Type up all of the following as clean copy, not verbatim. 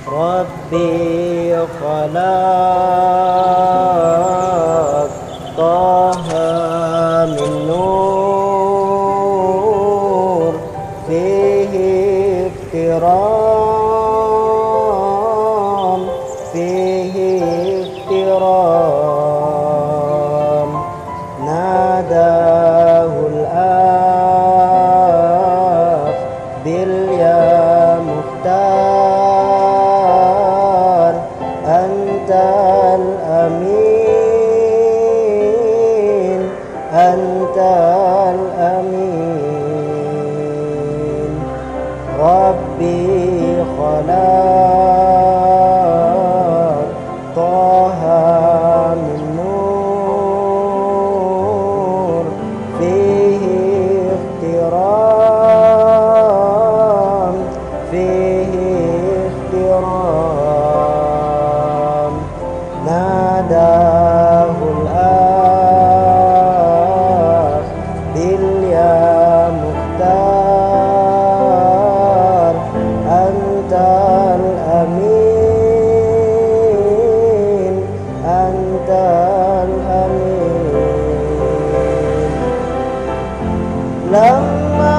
Rabbi khalaq Taha min nur fihi ihtiram fihi ihtiram nadahul af bil ya muhtar antal amin antal amin Rabbi khalaq Taha min nur fihi ihtiram fihi ihtiram nadahul akh bil ya muhtar antal amin antal amin lamma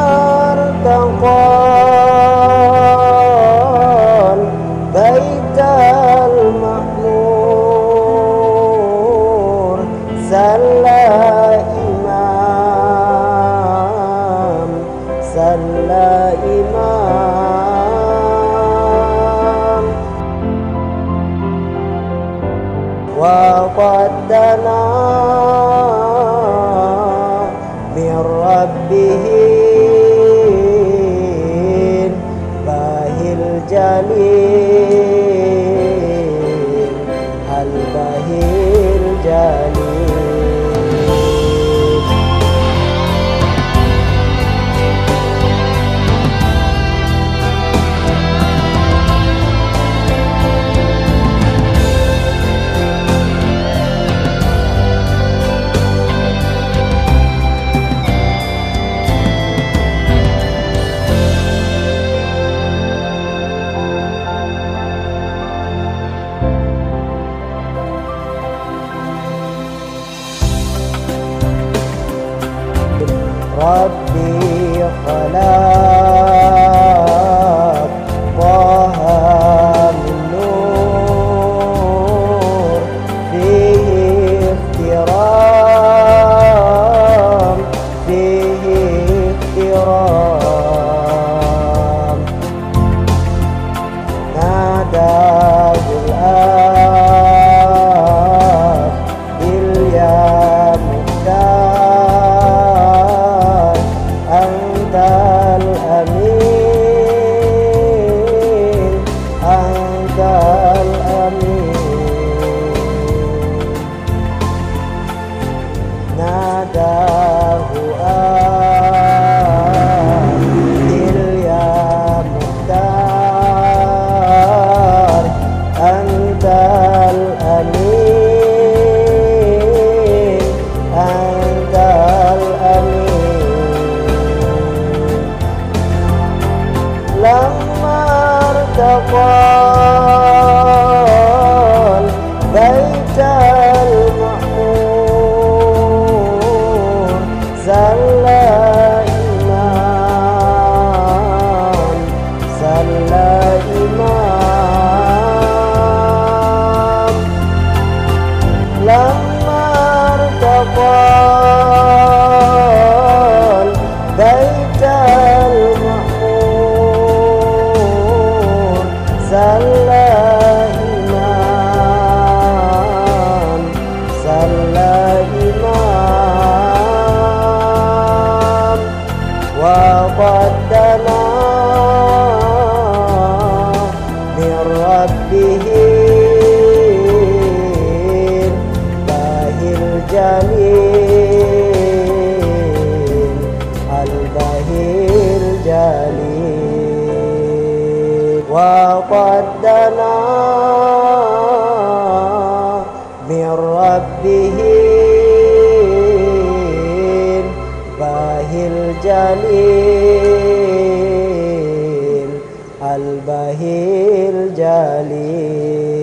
artaqal baital ma'mur salla imam wa qaddana min rabbihi bahil jalil hal bahil jalil Rabbi khalaq Taha min nur fihi ihtiram fihi ihtiram nadahul akh bil ya muhtar antal amin antal amin nadahu bil ya muhtar antal amin antal amin lamma artaqal baital ma'mur salla imam lamma artaqal baital ma'mur salla imam wa qaddana min rabbihi الجليل البهير جليل وقد دنا من ربه الباهي الجليل البهي الجليل